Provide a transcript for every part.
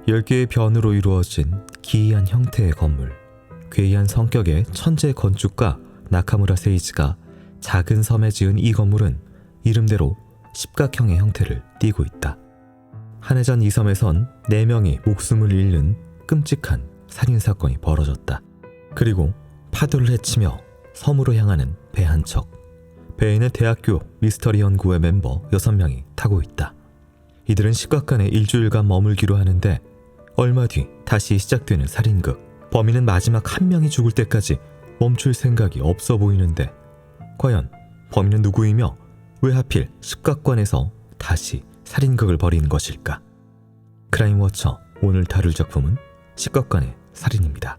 10개의 변으로 이루어진 기이한 형태의 건물, 괴이한 성격의 천재 건축가 나카무라 세이지가 작은 섬에 지은 이 건물은 이름대로 십각형의 형태를 띠고 있다. 한 해 전 이 섬에선 4명이 목숨을 잃는 끔찍한 살인사건이 벌어졌다. 그리고 파도를 헤치며 섬으로 향하는 배 한 척. 배에는 대학교 미스터리 연구회 멤버 6명이 타고 있다. 이들은 십각관에 일주일간 머물기로 하는데 얼마 뒤 다시 시작되는 살인극. 범인은 마지막 한 명이 죽을 때까지 멈출 생각이 없어 보이는데 과연 범인은 누구이며 왜 하필 십각관에서 다시 살인극을 벌이는 것일까? 크라임워처 오늘 다룰 작품은 십각관의 살인입니다.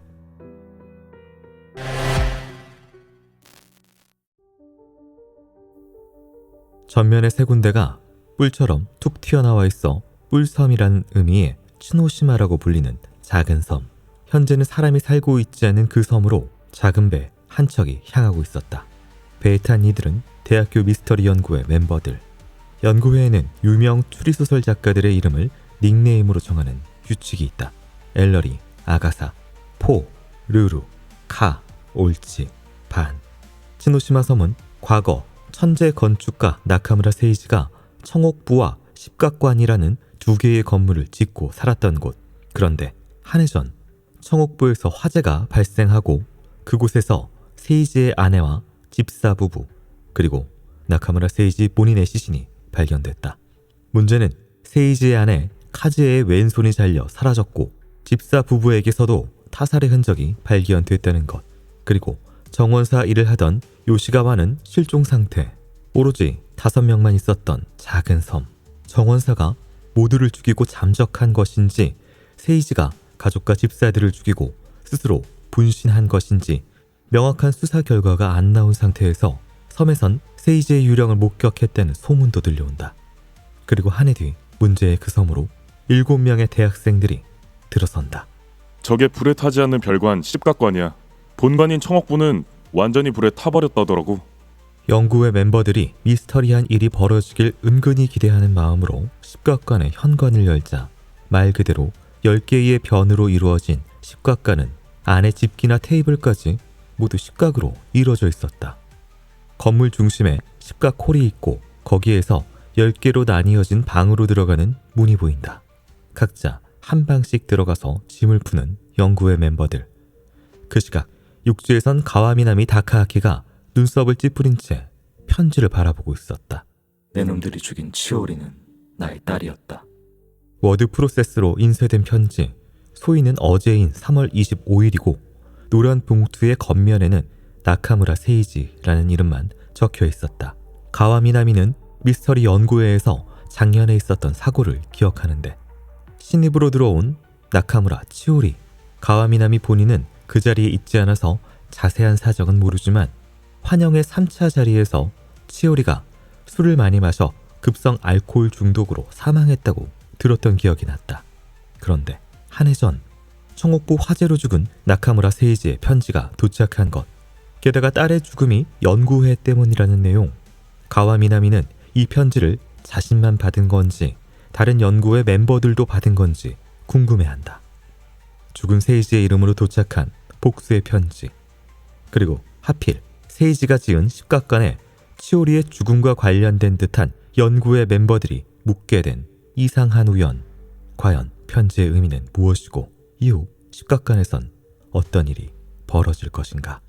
전면의 세 군데가 뿔처럼 툭 튀어나와 있어 뿔섬이라는 의미의 츠노시마라고 불리는 작은 섬. 현재는 사람이 살고 있지 않은 그 섬으로 작은 배 한 척이 향하고 있었다. 배에 탄 이들은 대학교 미스터리 연구회 멤버들. 연구회에는 유명 추리소설 작가들의 이름을 닉네임으로 정하는 규칙이 있다. 엘러리, 아가사, 포, 르루, 카, 옳지, 반. 츠노시마 섬은 과거 천재 건축가 나카무라 세이지가 청옥부와 십각관이라는 2개의 건물을 짓고 살았던 곳. 그런데 한 해 전 청옥부에서 화재가 발생하고 그곳에서 세이지의 아내와 집사 부부 그리고 나카무라 세이지 본인의 시신이 발견됐다. 문제는 세이지의 아내 카즈에의 왼손이 잘려 사라졌고 집사 부부에게서도 타살의 흔적이 발견됐다는 것. 그리고 정원사 일을 하던 요시가와는 실종 상태. 오로지 5명만 있었던 작은 섬. 정원사가 모두를 죽이고 잠적한 것인지 세이지가 가족과 집사들을 죽이고 스스로 분신한 것인지 명확한 수사 결과가 안 나온 상태에서 섬에선 세이지의 유령을 목격했다는 소문도 들려온다. 그리고 한 해 뒤 문제의 그 섬으로 7명의 대학생들이 들어선다. 저게 불에 타지 않는 별관 십각관이야. 본관인 청옥부는 완전히 불에 타버렸다더라고. 연구회 멤버들이 미스터리한 일이 벌어지길 은근히 기대하는 마음으로 십각관의 현관을 열자 말 그대로 10개의 변으로 이루어진 십각관은 안에 집기나 테이블까지 모두 십각으로 이루어져 있었다. 건물 중심에 십각홀이 있고 거기에서 10개로 나뉘어진 방으로 들어가는 문이 보인다. 각자 한 방씩 들어가서 짐을 푸는 연구회 멤버들. 그 시각 육지에선 가와미나미 다카아키가 눈썹을 찌푸린 채 편지를 바라보고 있었다. 내 놈들이 죽인 치오리는 나의 딸이었다. 워드 프로세스로 인쇄된 편지. 소인은 어제인 3월 25일이고 노란 봉투의 겉면에는 나카무라 세이지라는 이름만 적혀 있었다. 가와미나미는 미스터리 연구회에서 작년에 있었던 사고를 기억하는데 신입으로 들어온 나카무라 치오리. 가와미나미 본인은 그 자리에 있지 않아서 자세한 사정은 모르지만 환영의 3차 자리에서 치오리가 술을 많이 마셔 급성 알코올 중독으로 사망했다고 들었던 기억이 났다. 그런데 한 해 전 청옥부 화재로 죽은 나카무라 세이지의 편지가 도착한 것. 게다가 딸의 죽음이 연구회 때문이라는 내용. 가와미나미는 이 편지를 자신만 받은 건지 다른 연구회 멤버들도 받은 건지 궁금해한다. 죽은 세이지의 이름으로 도착한 복수의 편지. 그리고 하필 세이지가 지은 십각관에 치오리의 죽음과 관련된 듯한 연구회 멤버들이 묻게 된 이상한 우연. 과연 편지의 의미는 무엇이고 이후 십각관에선 어떤 일이 벌어질 것인가?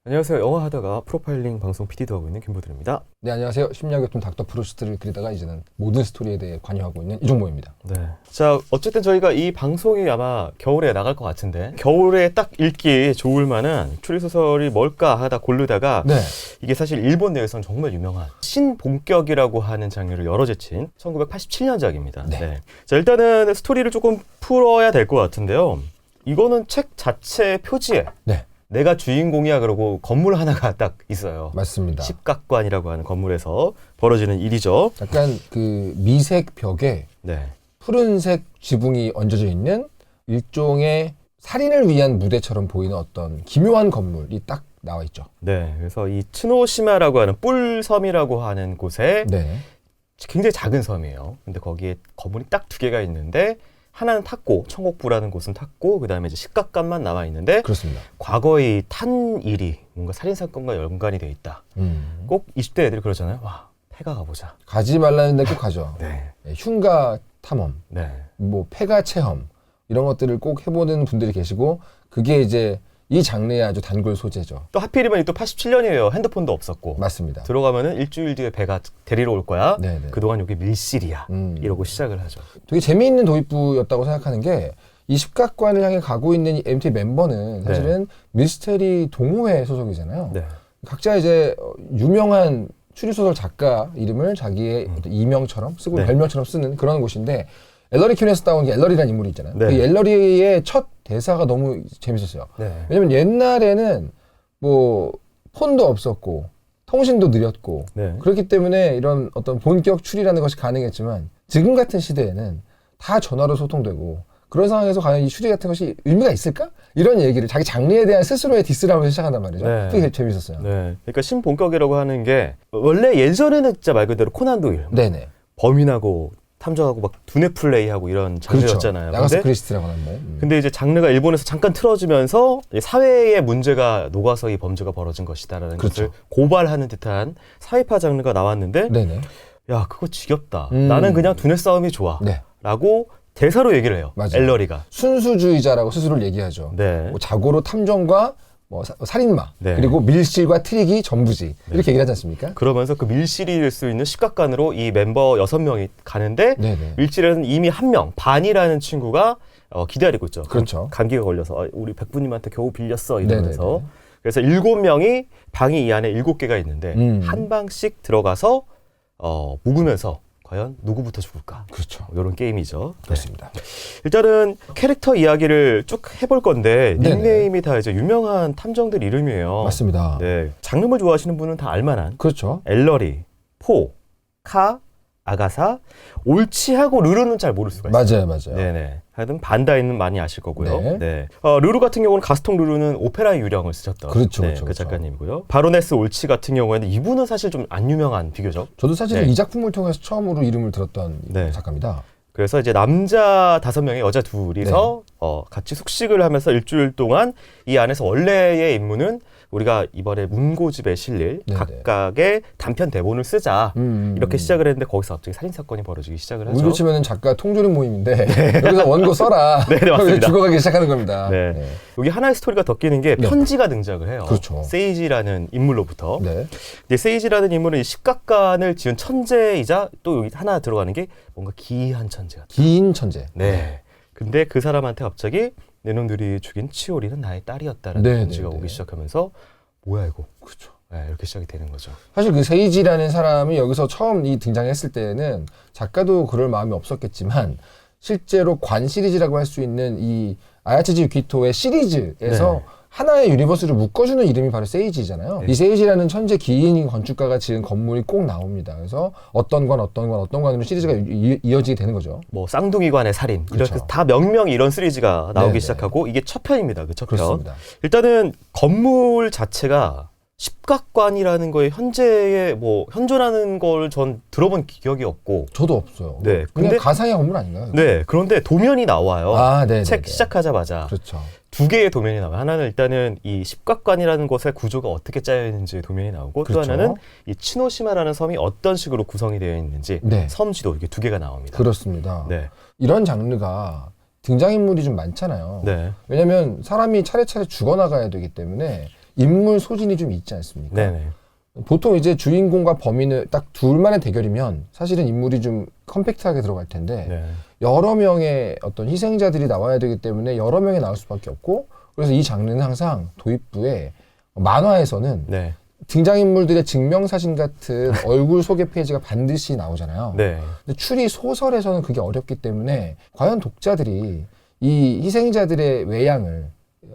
안녕하세요. 영화 하다가 프로파일링 방송 PD도 하고 있는 김보들입니다. 네, 안녕하세요. 심야교통 닥터 프루스트를 그리다가 이제는 모든 스토리에 대해 관여하고 있는 이종모입니다. 네. 자, 어쨌든 저희가 이 방송이 아마 겨울에 나갈 것 같은데 겨울에 딱 읽기 좋을 만한 추리소설이 뭘까 하다 고르다가 네. 이게 사실 일본 내에서는 정말 유명한 신본격이라고 하는 장르를 열어 제친 1987년작입니다. 네. 자, 일단은 스토리를 조금 풀어야 될 것 같은데요. 이거는 책 자체 표지에 네. 내가 주인공이야 그러고 건물 하나가 딱 있어요. 맞습니다. 십각관이라고 하는 건물에서 벌어지는 일이죠. 약간 그 미색 벽에 네. 푸른색 지붕이 얹어져 있는 일종의 살인을 위한 무대처럼 보이는 어떤 기묘한 건물이 딱 나와 있죠. 네, 그래서 이 츠노시마라고 하는 뿔섬이라고 하는 곳에 네. 굉장히 작은 섬이에요. 근데 거기에 건물이 딱 2개가 있는데 하나는 탔고 청옥부라는 곳은 탔고 그다음에 이제 식각관만 남아 있는데 그렇습니다. 과거에 탄 일이 뭔가 살인 사건과 연관이 돼 있다. 꼭 20대 애들이 그러잖아요. 와, 폐가 가보자. 가지 말라는 데 꼭 가죠. 네, 네, 흉가 탐험, 네, 뭐 폐가 체험 이런 것들을 꼭 해보는 분들이 계시고 그게 이제 이 장르의 아주 단골 소재죠. 또 하필이면 또 87년이에요. 핸드폰도 없었고 맞습니다. 들어가면은 일주일 뒤에 배가 데리러 올 거야. 네네. 그동안 여기 밀실이야. 이러고 시작을 하죠. 되게 재미있는 도입부였다고 생각하는 게 이 십각관을 향해 가고 있는 이 MT 멤버는 사실은 미스테리 동호회 소속이잖아요. 네, 각자 이제 유명한 추리소설 작가 이름을 자기의 어떤 이명처럼 쓰고 네. 별명처럼 쓰는 그런 곳인데 엘러리 큐네스 따온 게 엘러리라는 인물이 있잖아요. 네. 그 엘러리의 첫 대사가 너무 재밌었어요. 네, 왜냐면 옛날에는 뭐 폰도 없었고 통신도 느렸고 네. 그렇기 때문에 이런 어떤 본격 추리라는 것이 가능했지만 지금 같은 시대에는 다 전화로 소통되고 그런 상황에서 과연 이 추리 같은 것이 의미가 있을까? 이런 얘기를 자기 장르에 대한 스스로의 디스를 하면서 시작한단 말이죠. 네. 그게 재밌었어요. 네. 그러니까 신본격이라고 하는 게 원래 예전에는 진짜 말 그대로 코난 도일, 네네. 범인하고 탐정하고 막 두뇌 플레이하고 이런 장르였잖아요. 그렇죠. 야가스 근데, 크리스티라고 하는 뭐. 근데 이제 장르가 일본에서 잠깐 틀어지면서 사회의 문제가 녹아서 이 범죄가 벌어진 것이다라는 그렇죠. 것을 고발하는 듯한 사회파 장르가 나왔는데 네네. 야 그거 지겹다. 나는 그냥 두뇌 싸움이 좋아. 네. 라고 대사로 얘기를 해요. 맞아요. 엘러리가. 순수주의자라고 스스로를 얘기하죠. 네. 뭐 자고로 탐정과 뭐 살인마 네. 그리고 밀실과 트릭이 전부지 이렇게 얘기를 하지 않습니까? 그러면서 그 밀실이 될 수 있는 십각관으로 이 멤버 6명이 가는데 네네. 밀실에는 이미 한 명, 반이라는 친구가 기다리고 있죠. 그렇죠. 감기가 걸려서 우리 백부님한테 겨우 빌렸어 이러면서. 네네네. 그래서 7명이 방이 이 안에 7개가 있는데 한 방씩 들어가서 묵으면서 과연 누구부터 죽을까? 그렇죠. 이런 게임이죠. 그렇습니다. 네. 일단은 캐릭터 이야기를 쭉 해볼 건데 네네. 닉네임이 다 이제 유명한 탐정들 이름이에요. 맞습니다. 네. 장르물 좋아하시는 분은 다 알만한 그렇죠. 엘러리, 포, 카, 아가사, 올치하고 루루는 잘 모를 수가 있어요. 맞아요. 네네. 하여튼 반다이는 많이 아실 거고요. 네. 네. 루루 같은 경우는 가스통 루루는 오페라의 유령을 쓰셨던 그렇죠, 네, 그렇죠, 그 그렇죠. 작가님이고요. 바로네스 올치 같은 경우에는 이분은 사실 좀 안 유명한 비교적. 저도 사실 네. 이 작품을 통해서 처음으로 이름을 들었던 네. 작가입니다. 그래서 이제 남자 5명에 여자 2이서 같이 숙식을 하면서 일주일 동안 이 안에서 원래의 임무는 우리가 이번에 문고집에 실릴 네네. 각각의 단편 대본을 쓰자 이렇게 시작을 했는데 거기서 갑자기 살인 사건이 벌어지기 시작을 하죠. 우리로 치면 작가 통조림 모임인데 여기서 원고 써라. 네, 맞습니다. 죽어가기 시작하는 겁니다. 네. 네. 여기 하나의 스토리가 더 끼는 게 네. 편지가 등장을 해요. 그렇죠. 세이지라는 인물로부터. 네. 근데 세이지라는 인물은 이 십각관을 지은 천재이자 또 여기 하나 들어가는 게 뭔가 기이한 천재가. 긴 천재. 네. 근데 그 사람한테 갑자기 내 놈들이 죽인 치오리는 나의 딸이었다라는 네, 편지가 네, 오기 네. 시작하면서 뭐야 이거. 그렇죠. 네, 이렇게 시작이 되는 거죠. 사실 그 세이지라는 사람이 여기서 처음 이 등장했을 때는 작가도 그럴 마음이 없었겠지만 실제로 관 시리즈라고 할 수 있는 이 아야츠지 유키토의 시리즈에서 네. 하나의 유니버스를 묶어주는 이름이 바로 세이지잖아요. 네. 이 세이지라는 천재 기인 건축가가 지은 건물이 꼭 나옵니다. 그래서 어떤 관으로 시리즈가 이어지게 되는 거죠. 뭐 쌍둥이관의 살인 이렇게 그렇죠. 다 명명이 이런 시리즈가 나오기 네네. 시작하고 이게 첫 편입니다. 그 첫 편. 그렇습니다. 일단은 건물 자체가 십각관이라는 거에 현재의 뭐 현존하는 걸 전 들어본 기억이 없고. 저도 없어요. 네, 그냥 근데- 가상의 건물 아닌가요? 네, 그런데 도면이 나와요. 아, 네. 책 시작하자마자 그렇죠. 2개의 도면이 나와요. 하나는 일단은 이 십각관이라는 곳의 구조가 어떻게 짜여 있는지 도면이 나오고 그렇죠. 또 하나는 이 치노시마라는 섬이 어떤 식으로 구성이 되어 있는지 네. 섬지도 이게 2개가 나옵니다. 그렇습니다. 네, 이런 장르가 등장인물이 좀 많잖아요. 네, 왜냐면 사람이 차례차례 죽어나가야 되기 때문에 인물 소진이 좀 있지 않습니까? 네, 네. 보통 이제 주인공과 범인을 딱 둘만의 대결이면 사실은 인물이 좀 컴팩트하게 들어갈 텐데 네. 여러 명의 어떤 희생자들이 나와야 되기 때문에 여러 명이 나올 수밖에 없고 그래서 이 장르는 항상 도입부에 만화에서는 네. 등장인물들의 증명사진 같은 얼굴 소개 페이지가 반드시 나오잖아요. 네. 근데 추리 소설에서는 그게 어렵기 때문에 과연 독자들이 이 희생자들의 외양을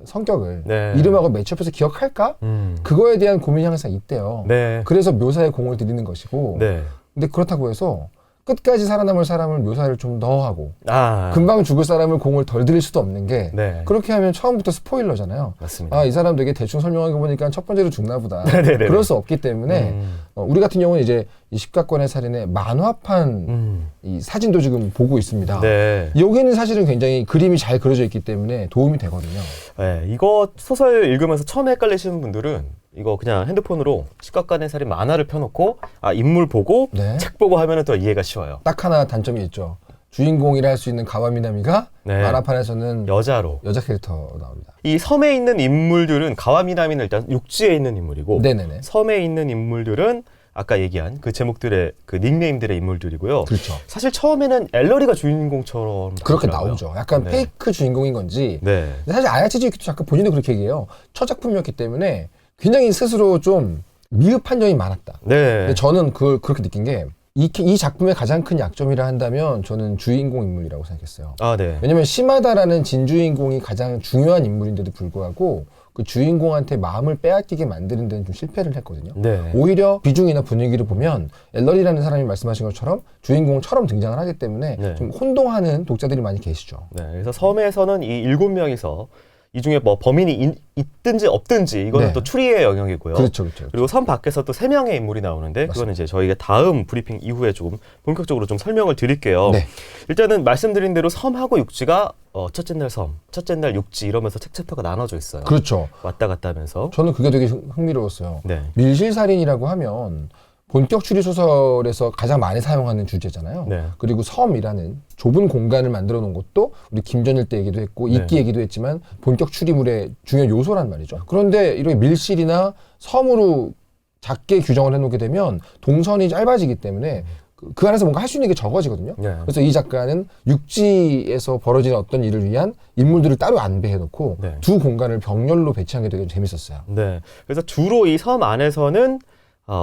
성격을 네. 이름하고 매치업해서 기억할까? 그거에 대한 고민이 항상 있대요. 네. 그래서 묘사에 공을 들이는 것이고 네. 근데 그렇다고 해서 끝까지 살아남을 사람을 묘사를 좀 더 하고 아, 금방 죽을 사람을 공을 덜 들일 수도 없는 게 네. 그렇게 하면 처음부터 스포일러잖아요. 맞습니다. 아, 이 사람 되게 대충 설명한 거 보니까 첫 번째로 죽나 보다. 네네네. 그럴 수 없기 때문에 우리 같은 경우는 이제 이 십각관의 살인의 만화판 이 사진도 지금 보고 있습니다. 네. 여기는 사실은 굉장히 그림이 잘 그려져 있기 때문에 도움이 되거든요. 네, 이거 소설 읽으면서 처음에 헷갈리시는 분들은 이거 그냥 핸드폰으로 십각관의 살인 만화를 펴놓고 인물 보고 네. 책 보고 하면은 또 이해가 쉬워요. 딱 하나 단점이 있죠. 주인공이라 할 수 있는 가와미나미가 네. 만화판에서는 여자로. 여자 캐릭터 나옵니다. 이 섬에 있는 인물들은 가와미나미는 일단 육지에 있는 인물이고 네네네. 섬에 있는 인물들은 아까 얘기한 그 제목들의 그 닉네임들의 인물들이고요. 그렇죠. 사실 처음에는 엘러리가 주인공처럼 그렇게 나오더라고요. 나오죠. 약간 네. 페이크 주인공인 건지. 네. 근데 사실 아야치 지키도 작가 본인도 그렇게 얘기해요. 첫 작품이었기 때문에 굉장히 스스로 좀 미흡한 점이 많았다. 네. 근데 저는 그렇게 느낀 게 이 작품의 가장 큰 약점이라 한다면 저는 주인공 인물이라고 생각했어요. 아, 네. 왜냐면 시마다라는 진주인공이 가장 중요한 인물인데도 불구하고 그 주인공한테 마음을 빼앗기게 만드는 데는 좀 실패를 했거든요. 네. 오히려 비중이나 분위기를 보면 엘러리라는 사람이 말씀하신 것처럼 주인공처럼 등장을 하기 때문에 네. 좀 혼동하는 독자들이 많이 계시죠. 네. 그래서 섬에서는 이 7명이서 이 중에 뭐 범인이 있든지 없든지 이거는 네. 또 추리의 영역이고요. 그렇죠, 그렇죠. 그리고 섬 밖에서 또 3명의 인물이 나오는데 그거는 이제 저희가 다음 브리핑 이후에 조금 본격적으로 좀 설명을 드릴게요. 네. 일단은 말씀드린 대로 섬하고 육지가 첫째 날 섬, 첫째 날 육지 이러면서 책 챕터가 나눠져 있어요. 그렇죠. 왔다 갔다 하면서. 저는 그게 되게 흥미로웠어요. 네. 밀실살인이라고 하면 본격 추리 소설에서 가장 많이 사용하는 주제잖아요. 네. 그리고 섬이라는 좁은 공간을 만들어 놓은 것도 우리 김전일 때 얘기도 했고 이끼 네. 얘기도 했지만 본격 추리물의 중요한 요소란 말이죠. 그런데 이렇게 밀실이나 섬으로 작게 규정을 해놓게 되면 동선이 짧아지기 때문에 그 안에서 뭔가 할 수 있는 게 적어지거든요. 네. 그래서 이 작가는 육지에서 벌어지는 어떤 일을 위한 인물들을 따로 안배해놓고 네. 두 공간을 병렬로 배치한 게 되게 재밌었어요. 네. 그래서 주로 이 섬 안에서는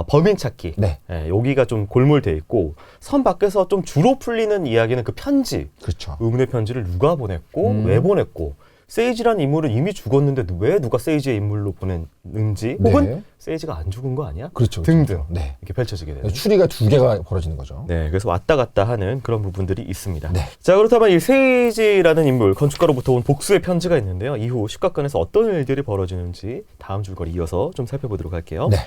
범인 찾기. 네, 네, 여기가 좀 골몰돼 있고 섬 밖에서 좀 주로 풀리는 이야기는 그 편지. 그렇죠. 의문의 편지를 누가 보냈고 왜 보냈고 세이지라는 인물은 이미 죽었는데 왜 누가 세이지의 인물로 보냈는지 혹은 네. 세이지가 안 죽은 거 아니야? 그렇죠. 등등. 네. 이렇게 펼쳐지게 되는. 추리가 두 개가 벌어지는 거죠. 네, 그래서 왔다 갔다 하는 그런 부분들이 있습니다. 네. 자, 그렇다면 이 세이지라는 인물, 건축가로부터 온 복수의 편지가 있는데요. 이후 십각관에서 어떤 일들이 벌어지는지 다음 줄거리 이어서 좀 살펴보도록 할게요. 네.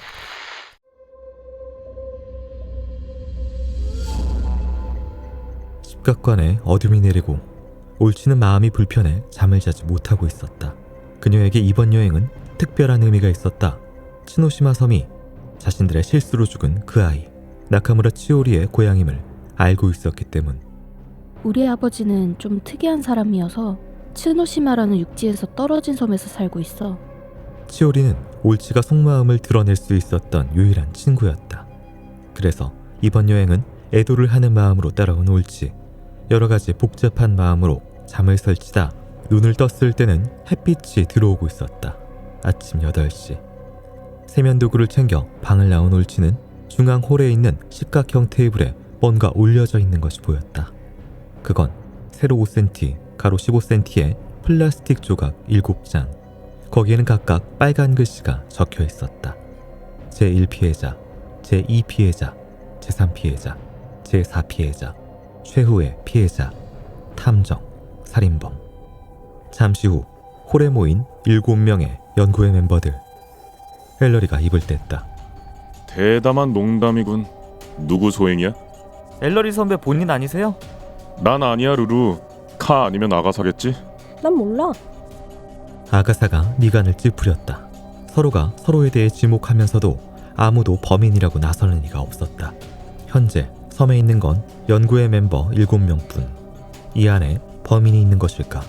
십각관에 어둠이 내리고 올치는 마음이 불편해 잠을 자지 못하고 있었다. 그녀에게 이번 여행은 특별한 의미가 있었다. 치노시마 섬이 자신들의 실수로 죽은 그 아이 나카무라 치오리의 고향임을 알고 있었기 때문. 우리 아버지는 좀 특이한 사람이어서 츠노시마라는 육지에서 떨어진 섬에서 살고 있어. 치오리는 올치가 속마음을 드러낼 수 있었던 유일한 친구였다. 그래서 이번 여행은 애도를 하는 마음으로 따라온 올치. 여러 가지 복잡한 마음으로 잠을 설치다 눈을 떴을 때는 햇빛이 들어오고 있었다. 아침 8시. 세면도구를 챙겨 방을 나온 올치는 중앙 홀에 있는 십각형 테이블에 뭔가 올려져 있는 것이 보였다. 그건 세로 5cm, 가로 15cm의 플라스틱 조각 7장. 거기에는 각각 빨간 글씨가 적혀 있었다. 제1피해자, 제2피해자, 제3피해자, 제4피해자, 최후의 피해자, 탐정, 살인범. 잠시 후 홀에 모인 7명의 연구회 멤버들. 헬러리가 입을 뗐다. 대담한 농담이군. 누구 소행이야? 엘러리 선배 본인 아니세요? 난 아니야, 루루. 카 아니면 아가사겠지? 난 몰라. 아가사가 미간을 찌푸렸다. 서로가 서로에 대해 지목하면서도 아무도 범인이라고 나서는 이가 없었다. 현재 섬에 있는 건 연구회 멤버 7명뿐. 이 안에 범인이 있는 것일까?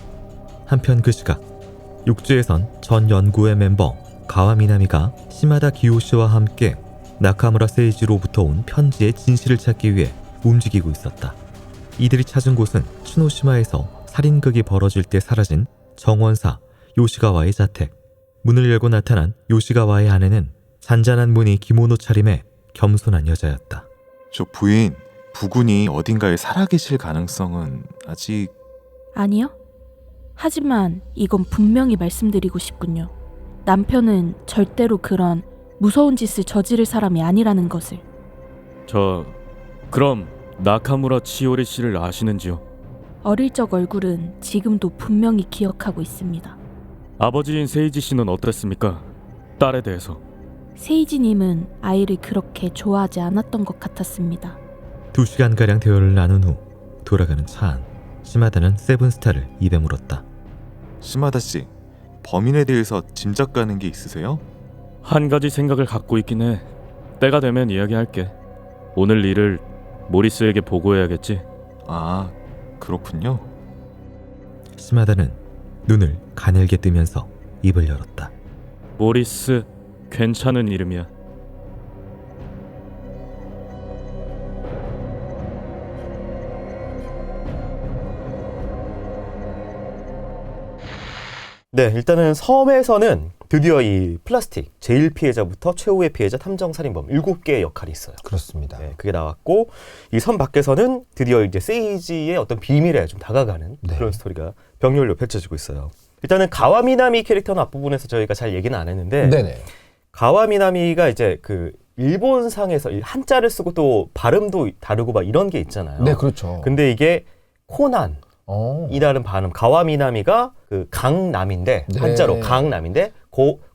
한편 그 시각 육지에선 전 연구회 멤버 가와미나미가 시마다 기요시와 함께 나카무라 세이지로부터 온 편지의 진실을 찾기 위해 움직이고 있었다. 이들이 찾은 곳은 츠노시마에서 살인극이 벌어질 때 사라진 정원사 요시가와의 자택. 문을 열고 나타난 요시가와의 아내는 잔잔한 무늬 기모노 차림의 겸손한 여자였다. 저 부인, 부군이 어딘가에 살아계실 가능성은 아직... 아니요? 하지만 이건 분명히 말씀드리고 싶군요. 남편은 절대로 그런 무서운 짓을 저지를 사람이 아니라는 것을. 그럼 나카무라 치오리 씨를 아시는지요? 어릴 적 얼굴은 지금도 분명히 기억하고 있습니다. 아버지인 세이지 씨는 어땠습니까? 딸에 대해서. 세이지님은 아이를 그렇게 좋아하지 않았던 것 같았습니다. 2시간가량 대화를 나눈 후 돌아가는 차 안. 시마다는 세븐스타를 입에 물었다. 시마다 씨, 범인에 대해서 짐작 가는 게 있으세요? 한 가지 생각을 갖고 있긴 해. 때가 되면 이야기할게. 오늘 일을 모리스에게 보고해야겠지. 아, 그렇군요. 시마다는 눈을 가늘게 뜨면서 입을 열었다. 모리스, 괜찮은 이름이야. 네, 일단은 섬에서는 드디어 이 플라스틱 제일 피해자부터 최후의 피해자 탐정살인범 7개의 역할이 있어요. 그렇습니다. 네, 그게 나왔고 이 섬 밖에서는 드디어 이제 세이지의 어떤 비밀에 좀 다가가는 네. 그런 스토리가 병렬로 펼쳐지고 있어요. 일단은 가와미나미 캐릭터는 앞부분에서 저희가 잘 얘기는 안 했는데 네네. 가와미나미가 이제 그 일본상에서 이 한자를 쓰고 또 발음도 다르고 막 이런 게 있잖아요. 네, 그렇죠. 근데 이게 코난 이라는 발음 가와미나미가 그 강남인데 네. 한자로 강남인데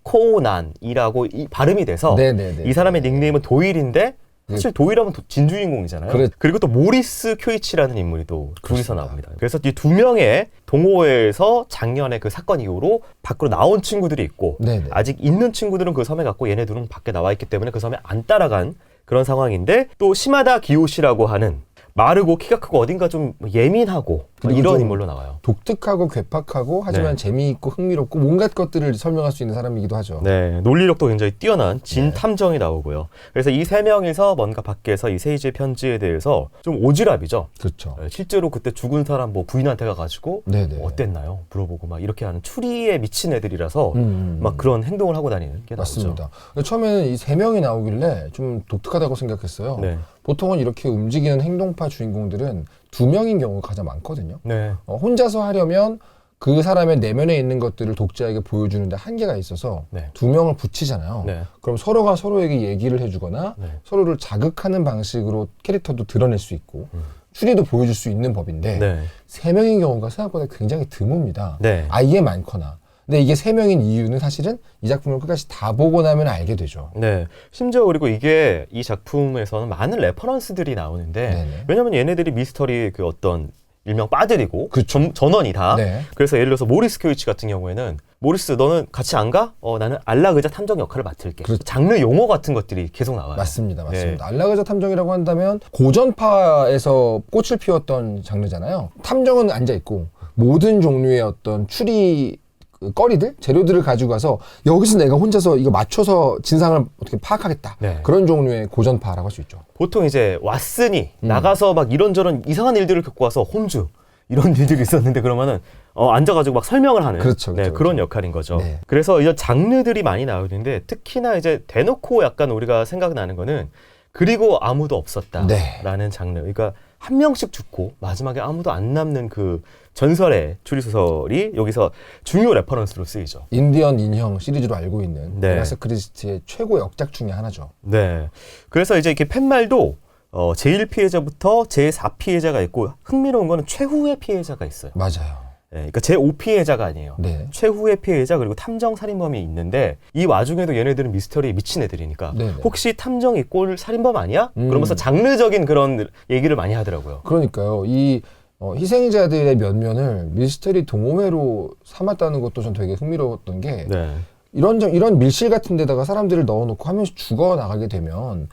코난이라고 이 발음이 돼서 네네네. 이 사람의 닉네임은 도일인데 사실 도일하면 진주인공이잖아요. 그리고 또 모리스 쿄이치라는 인물이 또 둘이서 그렇습니다. 나옵니다. 그래서 이 두 명의 동호회에서 작년에 그 사건 이후로 밖으로 나온 친구들이 있고 네네. 아직 있는 친구들은 그 섬에 갔고 얘네들은 밖에 나와 있기 때문에 그 섬에 안 따라간 그런 상황인데 또 시마다 기요시라고 하는 마르고 키가 크고 어딘가 좀 예민하고 그리고 이런 좀 인물로 나와요. 독특하고 괴팍하고 하지만 네. 재미있고 흥미롭고 온갖 것들을 설명할 수 있는 사람이기도 하죠. 네, 논리력도 굉장히 뛰어난 진 네. 탐정이 나오고요. 그래서 이 세 명이서 뭔가 밖에서 이 세이지의 편지에 대해서 좀 오지랖이죠. 그렇죠. 실제로 그때 죽은 사람 뭐 부인한테 가가지고 네네. 어땠나요? 물어보고 막 이렇게 하는 추리에 미친 애들이라서 음. 막 그런 행동을 하고 다니는 게 맞습니다. 나오죠. 처음에는 이 세 명이 나오길래 좀 독특하다고 생각했어요. 네, 보통은 이렇게 움직이는 행동파 주인공들은 2명인 경우가 가장 많거든요. 네, 혼자서 하려면 그 사람의 내면에 있는 것들을 독자에게 보여주는데 한계가 있어서 네. 2명을 붙이잖아요. 네. 그럼 서로가 서로에게 얘기를 해주거나 네. 서로를 자극하는 방식으로 캐릭터도 드러낼 수 있고 추리도 보여줄 수 있는 법인데 네. 3명인 경우가 생각보다 굉장히 드뭅니다. 네. 아예 많거나. 근데 이게 3명인 이유는 사실은 이 작품을 끝까지 다 보고 나면 알게 되죠. 네. 심지어 그리고 이게 이 작품에서는 많은 레퍼런스들이 나오는데 네네. 왜냐면 얘네들이 미스터리 그 어떤 일명 빠들이고 그쵸. 전원이다. 네. 그래서 예를 들어서 모리스 쿄이치 같은 경우에는 모리스 너는 같이 안 가? 나는 알라그자 탐정 역할을 맡을게. 그렇죠. 장르 용어 같은 것들이 계속 나와요. 맞습니다. 네. 맞습니다. 알라그자 탐정이라고 한다면 고전파에서 꽃을 피웠던 장르잖아요. 탐정은 앉아있고 모든 종류의 어떤 추리 그 거리들, 재료들을 가지고 가서 여기서 내가 혼자서 이거 맞춰서 진상을 어떻게 파악하겠다. 네. 그런 종류의 고전파라고 할 수 있죠. 보통 이제 왔으니 나가서 막 이런저런 이상한 일들을 겪고 와서 홈즈 이런 일들이 있었는데 그러면은 앉아가지고 막 설명을 하는 그렇죠, 네, 그렇죠, 그런 그렇죠. 역할인 거죠. 네. 그래서 이런 장르들이 많이 나오는데 특히나 이제 대놓고 약간 우리가 생각나는 거는 그리고 아무도 없었다라는 네. 장르. 그러니까 한 명씩 죽고 마지막에 아무도 안 남는 그 전설의 추리소설이 여기서 중요 레퍼런스로 쓰이죠. 인디언 인형 시리즈로 알고 있는 네. 아가사 크리스티의 최고 역작 중에 하나죠. 네. 그래서 이제 이렇게 팻말도 제1 피해자부터 제4 피해자가 있고 흥미로운 거는 최후의 피해자가 있어요. 맞아요. 네, 그러니까 제5 피해자가 아니에요. 네. 최후의 피해자 그리고 탐정 살인범이 있는데 이 와중에도 얘네들은 미스터리에 미친 애들이니까 네네. 혹시 탐정이 꼴 살인범 아니야? 그러면서 장르적인 그런 얘기를 많이 하더라고요. 그러니까요. 이 희생자들의 면면을 미스터리 동호회로 삼았다는 것도 전 되게 흥미로웠던 게 네. 이런 밀실 같은 데다가 사람들을 넣어놓고 한 명씩 죽어 나가게 되면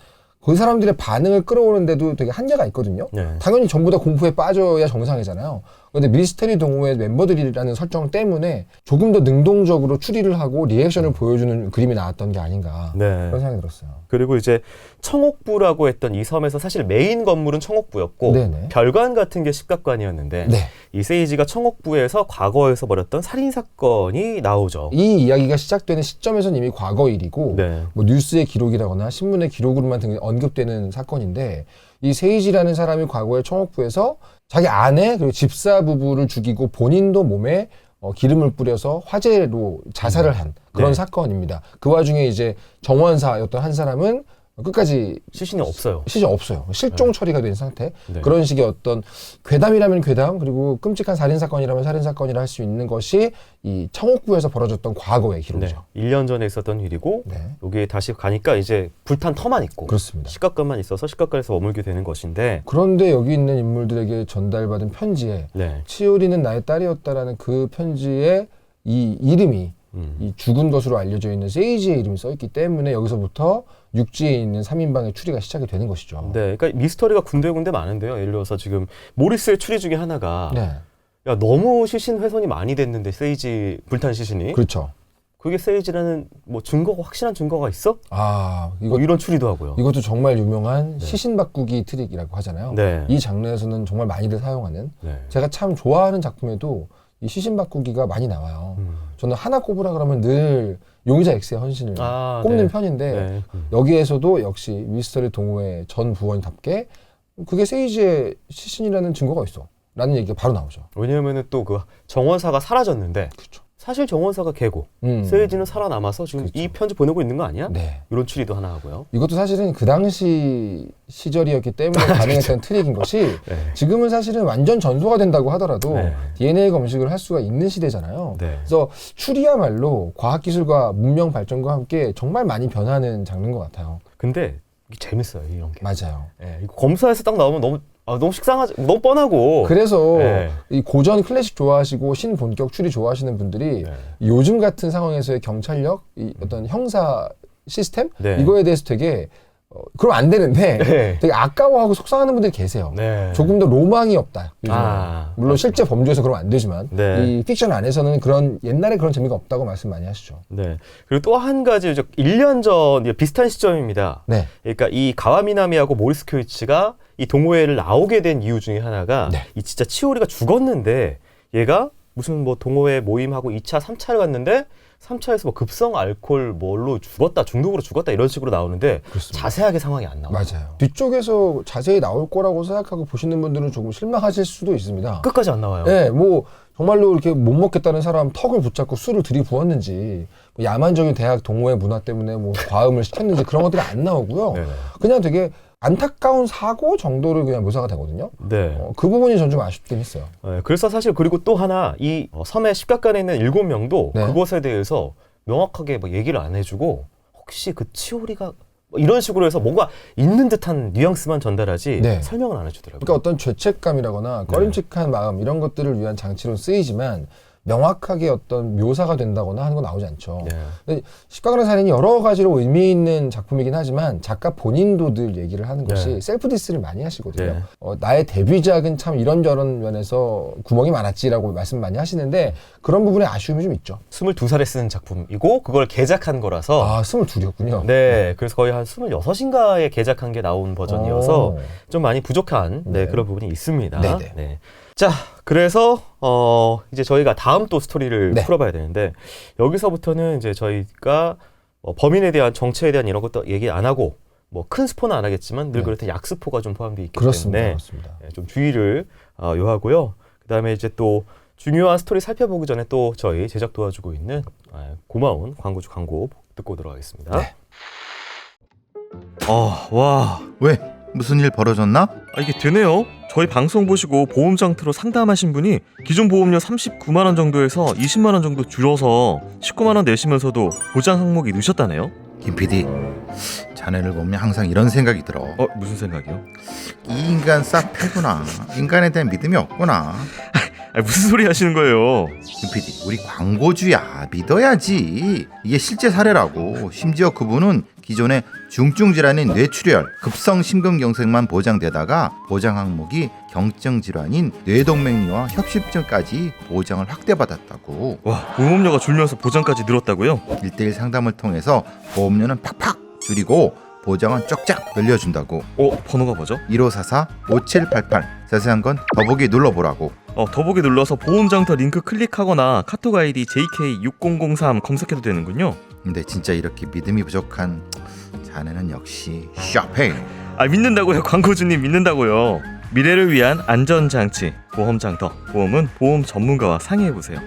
그 사람들의 반응을 끌어오는데도 되게 한계가 있거든요. 네. 당연히 전부 다 공포에 빠져야 정상이잖아요. 그런데 미스테리 동호회 멤버들이라는 설정 때문에 조금 더 능동적으로 추리를 하고 리액션을 보여주는 그림이 나왔던 게 아닌가 네. 그런 생각이 들었어요. 그리고 이제 청옥부라고 했던 이 섬에서 사실 메인 건물은 청옥부였고 네네. 별관 같은 게 십각관이었는데 네. 이 세이지가 청옥부에서 과거에서 벌였던 살인 사건이 나오죠. 이 이야기가 시작되는 시점에서는 이미 과거 일이고 네. 뭐 뉴스의 기록이라거나 신문의 기록으로만 언급되는 사건인데 이 세이지라는 사람이 과거에 청옥부에서 자기 아내 그리고 집사 부부를 죽이고 본인도 몸에 기름을 뿌려서 화재로 자살을 한 그런 네. 사건입니다. 그 와중에 이제 정원사였던 한 사람은 끝까지 시신이 없어요. 시신 없어요. 실종 처리가 된 상태. 네. 그런 식의 어떤 괴담이라면 괴담, 그리고 끔찍한 살인 사건이라면 살인 사건이라 할 수 있는 것이 이 청옥구에서 벌어졌던 과거의 네. 기록이죠. 1년 전에 있었던 일이고 네. 여기에 다시 가니까 이제 불탄 터만 있고 그렇습니다. 시각관만 있어서 시각관에서 머물게 되는 것인데 그런데 여기 있는 인물들에게 전달받은 편지에 네. 치오리는 나의 딸이었다라는 그 편지에 이 이름이 이 죽은 것으로 알려져 있는 세이지의 이름이 써있기 때문에 여기서부터 육지에 있는 3인방의 추리가 시작이 되는 것이죠. 네, 그러니까 미스터리가 군데군데 많은데요. 예를 들어서 지금 모리스의 추리 중에 하나가 네. 야 너무 시신 훼손이 많이 됐는데 세이지 불탄 시신이 그렇죠. 그게 세이지라는 뭐 증거가 확실한 증거가 있어? 아, 뭐 이런 추리도 하고요. 이것도 정말 유명한 네. 시신 바꾸기 트릭이라고 하잖아요. 네. 이 장르에서는 정말 많이들 사용하는 네. 제가 참 좋아하는 작품에도 이 시신 바꾸기가 많이 나와요. 저는 하나 꼽으라 그러면 늘 용의자 X의 헌신을 꼽는 네. 편인데 네. 여기에서도 역시 미스터리 동호회 전 부원답게 그게 세이지의 시신이라는 증거가 있어 라는 얘기가 바로 나오죠. 왜냐하면은 또 그 정원사가 사라졌는데 그렇죠. 사실 정원사가 개고 세이지는 살아남아서 지금 그렇죠. 이 편지 보내고 있는 거 아니야? 네. 이런 추리도 하나 하고요. 이것도 사실은 그 당시 시절이었기 때문에 가능했던 트릭인 것이 네. 지금은 사실은 완전 전소가 된다고 하더라도 네. DNA 검식을 할 수가 있는 시대잖아요. 네. 그래서 추리야말로 과학기술과 문명 발전과 함께 정말 많이 변하는 장르인 것 같아요. 근데 이게 재밌어요 이런 게. 맞아요. 네. 이거 검사에서 딱 나오면 너무 식상하지, 너무 뻔하고. 그래서 네. 이 고전 클래식 좋아하시고 신본격 추리 좋아하시는 분들이 네. 요즘 같은 상황에서의 경찰력, 이 어떤 형사 시스템 네. 이거에 대해서 되게 그럼 안 되는데 네. 되게 아까워하고 속상하는 분들이 계세요. 네. 조금 더 로망이 없다. 요즘에는. 아, 물론 실제 범죄에서 그러면 안 되지만 네. 이 픽션 안에서는 그런 옛날에 그런 재미가 없다고 말씀 많이 하시죠. 네. 그리고 또 한 가지 1년 전 비슷한 시점입니다. 네. 그러니까 이 가와미나미하고 모리스 쿄이치가 이 동호회를 나오게 된 이유 중에 하나가 네. 이 진짜 치오리가 죽었는데 얘가 무슨 뭐 동호회 모임하고 2차, 3차를 갔는데 3차에서 뭐 급성 알코올 뭘로 죽었다, 중독으로 죽었다 이런 식으로 나오는데 그렇습니다. 자세하게 상황이 안 나와요. 맞아요. 뒤쪽에서 자세히 나올 거라고 생각하고 보시는 분들은 조금 실망하실 수도 있습니다. 끝까지 안 나와요. 네, 뭐 정말로 이렇게 못 먹겠다는 사람 턱을 붙잡고 술을 들이부었는지 뭐 야만적인 대학 동호회 문화 때문에 뭐 과음을 시켰는지 그런 것들이 안 나오고요. 네. 그냥 되게 안타까운 사고 정도로 그냥 묘사가 되거든요. 네. 그 부분이 전 좀 아쉽긴 했어요. 네, 그래서 사실 그리고 또 하나 이 섬의 십각간에 있는 7명도 네. 그것에 대해서 명확하게 뭐 얘기를 안 해주고 혹시 그 치오리가 뭐 이런 식으로 해서 뭔가 있는 듯한 뉘앙스만 전달하지 네. 설명은 안 해주더라고요. 그러니까 어떤 죄책감이라거나 꺼림칙한 마음 이런 것들을 위한 장치로 쓰이지만 명확하게 어떤 묘사가 된다거나 하는 건 나오지 않죠. 네. 십각간의 살인이 여러 가지로 의미 있는 작품이긴 하지만 작가 본인도 늘 얘기를 하는 것이 네. 셀프 디스를 많이 하시거든요. 네. 나의 데뷔작은 참 이런저런 면에서 구멍이 많았지라고 말씀 많이 하시는데 그런 부분에 아쉬움이 좀 있죠. 22살에 쓴 작품이고 그걸 개작한 거라서 아, 22이었군요. 네, 그래서 거의 한 26인가에 개작한 게 나온 버전이어서 좀 많이 부족한 네. 그런 부분이 있습니다. 네네. 네. 자, 그래서 이제 저희가 다음 또 스토리를 네. 풀어봐야 되는데 여기서부터는 이제 저희가 범인에 대한 정체에 대한 이런 것도 얘기 안 하고 뭐 큰 스포는 안 하겠지만 늘 네. 그렇듯 약스포가 좀 포함되어 있기 그렇습니다. 때문에 그렇습니다. 좀 주의를 요하고요. 그다음에 이제 또 중요한 스토리 살펴보기 전에 또 저희 제작 도와주고 있는 고마운 광고주 광고 듣고 들어가겠습니다. 네. 와, 왜? 무슨 일 벌어졌나? 이게 되네요. 저희 방송 보시고 보험 장터로 상담하신 분이 기존 보험료 39만 원 정도에서 20만 원 정도 줄여서 19만 원 내시면서도 보장 항목이 넣으셨다네요. 김 PD, 자네를 보면 항상 이런 생각이 들어. 무슨 생각이요? 이 인간 싹 패구나. 인간에 대한 믿음이 없구나. 무슨 소리 하시는 거예요? 김 PD, 우리 광고주야. 믿어야지. 이게 실제 사례라고. 심지어 그분은 기존에 중증 질환인 뇌출혈, 급성 심근경색만 보장되다가 보장 항목이 경증 질환인 뇌동맥류와 협심증까지 보장을 확대받았다고. 와, 보험료가 줄면서 보장까지 늘었다고요? 1대1 상담을 통해서 보험료는 팍팍 줄이고 보장은 쫙쫙 늘려준다고. 번호가 뭐죠? 1544-5788. 자세한 건 더보기 눌러보라고. 더보기 눌러서 보험장터 링크 클릭하거나 카톡 아이디 JK6003 검색해도 되는군요. 근데 진짜 이렇게 믿음이 부족한 자네는 역시 쇼핑. 믿는다고요. 광고주님 믿는다고요. 미래를 위한 안전장치 보험장터. 보험은 보험 전문가와 상의해보세요.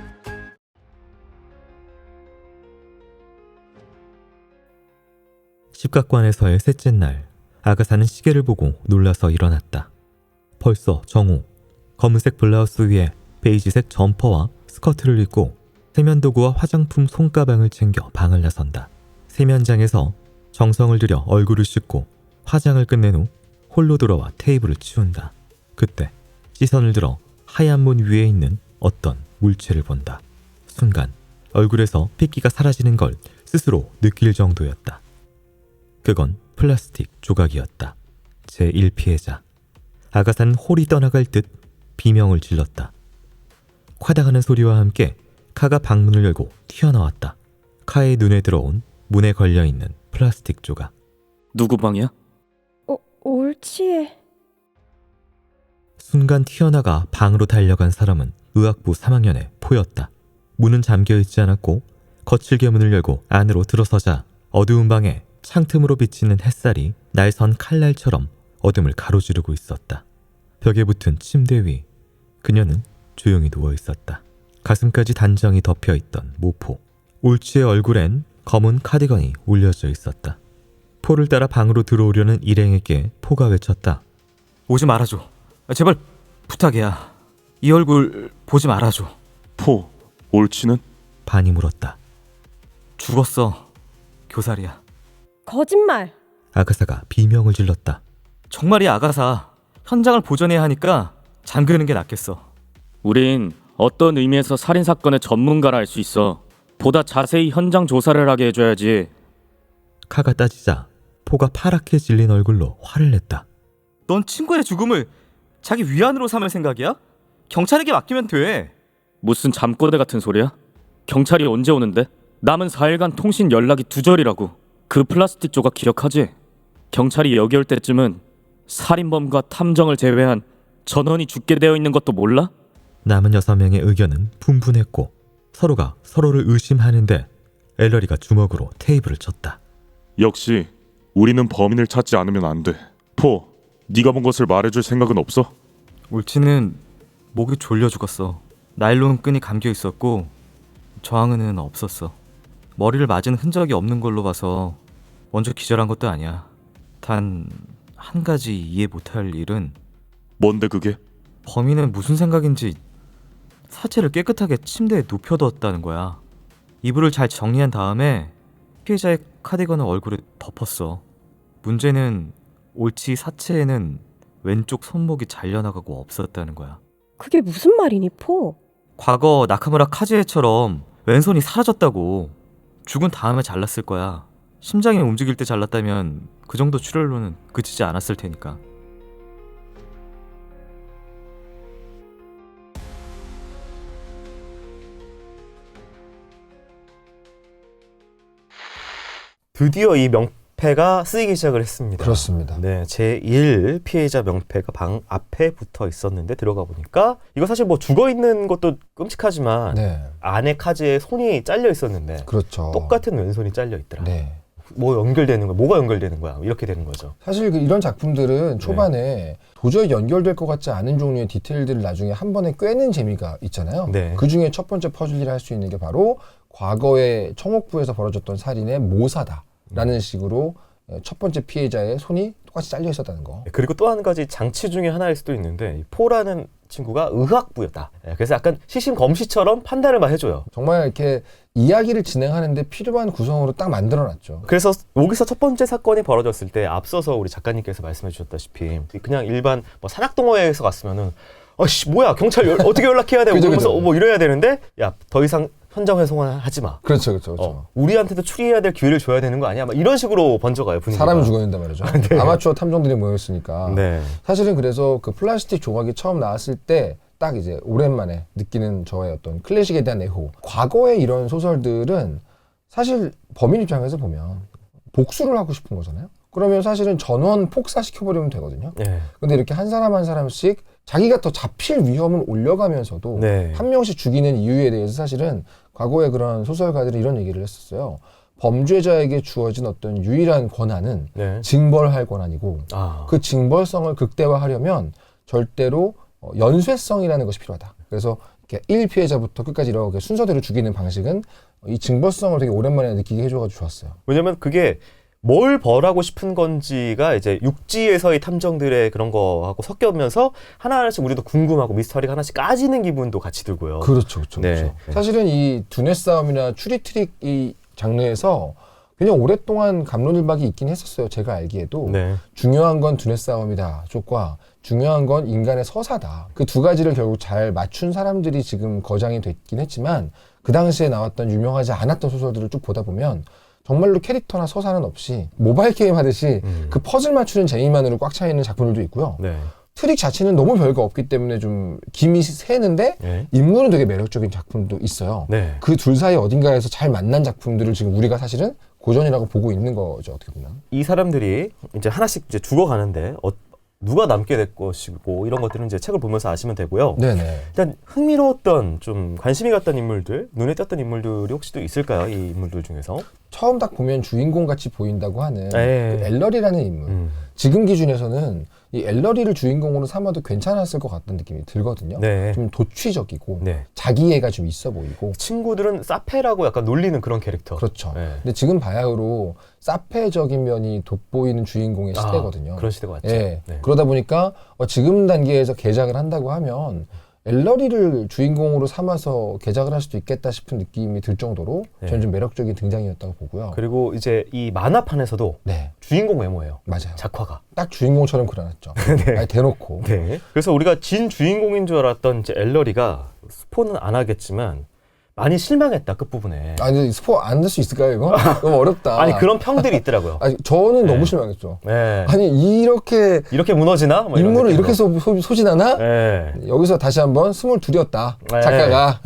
십각관에서의 셋째 날, 아가사는 시계를 보고 놀라서 일어났다. 벌써 정오. 검은색 블라우스 위에 베이지색 점퍼와 스커트를 입고 세면도구와 화장품 손가방을 챙겨 방을 나선다. 세면장에서 정성을 들여 얼굴을 씻고 화장을 끝낸 후 홀로 들어와 테이블을 치운다. 그때 시선을 들어 하얀 문 위에 있는 어떤 물체를 본다. 순간 얼굴에서 핏기가 사라지는 걸 스스로 느낄 정도였다. 그건 플라스틱 조각이었다. 제1피해자. 아가사는 홀이 떠나갈 듯 비명을 질렀다. 콰닥하는 소리와 함께 카가 방문을 열고 튀어나왔다. 카의 눈에 들어온 문에 걸려있는 플라스틱 조각. 누구 방이야? 옳지에. 순간 튀어나가 방으로 달려간 사람은 의학부 3학년의 포였다. 문은 잠겨있지 않았고 거칠게 문을 열고 안으로 들어서자 어두운 방에 창틈으로 비치는 햇살이 날선 칼날처럼 어둠을 가로지르고 있었다. 벽에 붙은 침대 위 그녀는 조용히 누워있었다. 가슴까지 단정히 덮여있던 모포. 옳지의 얼굴엔 검은 카디건이 올려져 있었다. 포를 따라 방으로 들어오려는 일행에게 포가 외쳤다. 오지 말아줘. 제발 부탁이야. 이 얼굴 보지 말아줘. 포, 옳지는? 반이 물었다. 죽었어. 교살이야. 거짓말. 아가사가 비명을 질렀다. 정말이야 아가사. 현장을 보존해야 하니까 잠그는 게 낫겠어. 우린 어떤 의미에서 살인사건의 전문가라 할 수 있어. 보다 자세히 현장 조사를 하게 해줘야지. 카가 따지자 포가 파랗게 질린 얼굴로 화를 냈다. 넌 친구의 죽음을 자기 위안으로 삼을 생각이야? 경찰에게 맡기면 돼. 무슨 잠꼬대 같은 소리야? 경찰이 언제 오는데? 남은 4일간 통신 연락이 두절이라고. 그 플라스틱 조각 기억하지? 경찰이 여기 올 때쯤은 살인범과 탐정을 제외한 전원이 죽게 되어 있는 것도 몰라? 남은 6명의 의견은 분분했고 서로가 서로를 의심하는데 엘러리가 주먹으로 테이블을 쳤다. 역시 우리는 범인을 찾지 않으면 안 돼. 포, 네가 본 것을 말해줄 생각은 없어? 옳지는 목이 졸려 죽었어. 나일론 끈이 감겨 있었고 저항은 없었어. 머리를 맞은 흔적이 없는 걸로 봐서 먼저 기절한 것도 아니야. 단 한 가지 이해 못할 일은 뭔데 그게? 범인은 무슨 생각인지 사체를 깨끗하게 침대에 눕혀두었다는 거야. 이불을 잘 정리한 다음에 피해자의 카디건을 얼굴에 덮었어. 문제는 옳지 사체에는 왼쪽 손목이 잘려나가고 없었다는 거야. 그게 무슨 말이니, 포? 과거 나카무라 카즈에처럼 왼손이 사라졌다고. 죽은 다음에 잘랐을 거야. 심장이 움직일 때 잘랐다면 그 정도 출혈로는 그치지 않았을 테니까. 드디어 이 명패가 쓰이기 시작을 했습니다. 그렇습니다. 네, 제1 피해자 명패가 방 앞에 붙어 있었는데 들어가 보니까 이거 사실 뭐 죽어 있는 것도 끔찍하지만 네, 안에 카즈에 손이 잘려 있었는데 그렇죠. 똑같은 왼손이 잘려 있더라. 네. 뭐 연결되는 거야? 뭐가 연결되는 거야? 이렇게 되는 거죠. 사실 이런 작품들은 초반에 도저히 연결될 것 같지 않은 종류의 디테일들을 나중에 한 번에 꿰는 재미가 있잖아요. 네. 그 중에 첫 번째 퍼즐을 할 수 있는 게 바로 과거에 청옥부에서 벌어졌던 살인의 모사다라는 식으로 첫 번째 피해자의 손이 똑같이 잘려 있었다는 거. 그리고 또 한 가지 장치 중에 하나일 수도 있는데 이 포라는 친구가 의학부였다. 그래서 약간 시신 검시처럼 판단을 막 해줘요. 정말 이렇게 이야기를 진행하는데 필요한 구성으로 딱 만들어놨죠. 그래서 여기서 첫 번째 사건이 벌어졌을 때 앞서서 우리 작가님께서 말씀해 주셨다시피 그냥 일반 뭐 산악동호회에서 갔으면은 아씨 뭐야 경찰 어떻게 연락해야 돼? 그죠, 그러면서 그죠. 뭐 이래야 되는데 야 더 이상 현장 회송하지 마. 그렇죠, 그렇죠, 그렇죠. 우리한테도 추리해야 될 기회를 줘야 되는 거 아니야? 막 이런 식으로 번져가요 분위기가. 사람이 죽어있는단 말이죠. 네. 아마추어 탐정들이 모였으니까. 네. 사실은 그래서 그 플라스틱 조각이 처음 나왔을 때 딱 이제 오랜만에 느끼는 저의 어떤 클래식에 대한 애호. 과거의 이런 소설들은 사실 범인 입장에서 보면 복수를 하고 싶은 거잖아요. 그러면 사실은 전원 폭사시켜버리면 되거든요. 네. 근데 이렇게 한 사람 한 사람씩 자기가 더 잡힐 위험을 올려가면서도 네. 한 명씩 죽이는 이유에 대해서 사실은 과거의 그런 소설가들이 이런 얘기를 했었어요. 범죄자에게 주어진 어떤 유일한 권한은 네. 징벌할 권한이고 아. 그 징벌성을 극대화하려면 절대로 연쇄성이라는 것이 필요하다. 그래서 이렇게 1피해자부터 끝까지 이렇게 순서대로 죽이는 방식은 이 징벌성을 되게 오랜만에 느끼게 해줘가지고 좋았어요. 왜냐면 그게 뭘 벌하고 싶은 건지가 이제 육지에서의 탐정들의 그런 거하고 섞여면서 하나하나씩 우리도 궁금하고 미스터리가 하나씩 까지는 기분도 같이 들고요. 그렇죠, 그렇죠. 네. 그렇죠. 사실은 이 두뇌 싸움이나 추리 트릭 이 장르에서 굉장히 오랫동안 갑론을박이 있긴 했었어요. 제가 알기에도 네. 중요한 건 두뇌 싸움이다 쪽과 중요한 건 인간의 서사다. 그 두 가지를 결국 잘 맞춘 사람들이 지금 거장이 됐긴 했지만 그 당시에 나왔던 유명하지 않았던 소설들을 쭉 보다 보면 정말로 캐릭터나 서사는 없이 모바일 게임 하듯이 그 퍼즐 맞추는 재미만으로 꽉 차 있는 작품들도 있고요. 네. 트릭 자체는 너무 별거 없기 때문에 좀 김이 새는데 네. 인물은 되게 매력적인 작품도 있어요. 네. 그 둘 사이 어딘가에서 잘 만난 작품들을 지금 우리가 사실은 고전이라고 보고 있는 거죠. 어떻게 보면. 이 사람들이 이제 하나씩 이제 죽어가는데 누가 남게 될 것이고 이런 것들은 이제 책을 보면서 아시면 되고요. 네네. 일단 흥미로웠던 좀 관심이 갔던 인물들, 눈에 띄었던 인물들이 혹시 또 있을까요? 이 인물들 중에서? 처음 딱 보면 주인공 같이 보인다고 하는 그 네. 엘러리라는 인물. 지금 기준에서는 이 엘러리를 주인공으로 삼아도 괜찮았을 것 같다는 느낌이 들거든요. 네. 좀 도취적이고 네. 자기애가 좀 있어 보이고. 친구들은 사페라고 약간 놀리는 그런 캐릭터. 그렇죠. 네. 근데 지금 바야흐로 사페적인 면이 돋보이는 주인공의 시대거든요. 그런 시대가 왔죠. 예. 네. 그러다 보니까 지금 단계에서 개작을 한다고 하면 엘러리를 주인공으로 삼아서 개작을 할 수도 있겠다 싶은 느낌이 들 정도로 네. 저는 좀 매력적인 등장이었다고 보고요. 그리고 이제 이 만화판에서도 네, 주인공 외모예요. 맞아요. 작화가. 딱 주인공처럼 그려놨죠. 네. 아니, 대놓고. 네. 그래서 우리가 진 주인공인 줄 알았던 이제 엘러리가 스포는 안 하겠지만 많이 실망했다 끝부분에. 아니 스포 안 될 수 있을까요 이거? 너무 어렵다. 아니 그런 평들이 있더라고요. 아니, 저는 네. 너무 실망했죠. 네. 아니 이렇게 무너지나? 뭐 이런 인물을 느낌으로. 이렇게 소진하나? 네. 여기서 다시 한번 22였다. 네. 작가가.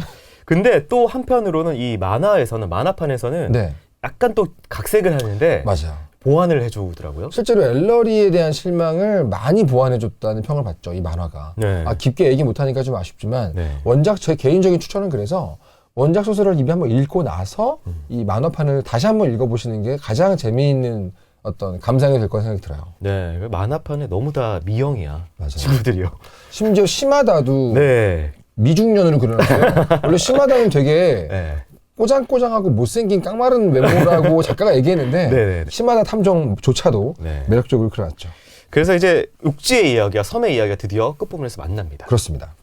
근데 또 한편으로는 이 만화판에서는 네, 약간 또 각색을 하는데 맞아요. 보완을 해주더라고요. 실제로 엘러리에 대한 실망을 많이 보완해줬다는 평을 받죠. 이 만화가. 네. 깊게 얘기 못하니까 좀 아쉽지만 네. 원작 제 개인적인 추천은 그래서 원작 소설을 이미 한번 읽고 나서 이 만화판을 다시 한번 읽어보시는 게 가장 재미있는 어떤 감상이 될 거라 생각이 들어요. 네, 만화판에 너무 다 미형이야. 맞아요. 친구들이요. 심지어 시마다도 네. 미중년으로 그려놨어요. 원래 시마다는 되게 네. 꼬장꼬장하고 못생긴 깡마른 외모라고 작가가 얘기했는데 네네. 시마다 탐정조차도 네. 매력적으로 그려놨죠. 그래서 이제 육지의 이야기와 섬의 이야기가 드디어 끝부분에서 만납니다. 그렇습니다.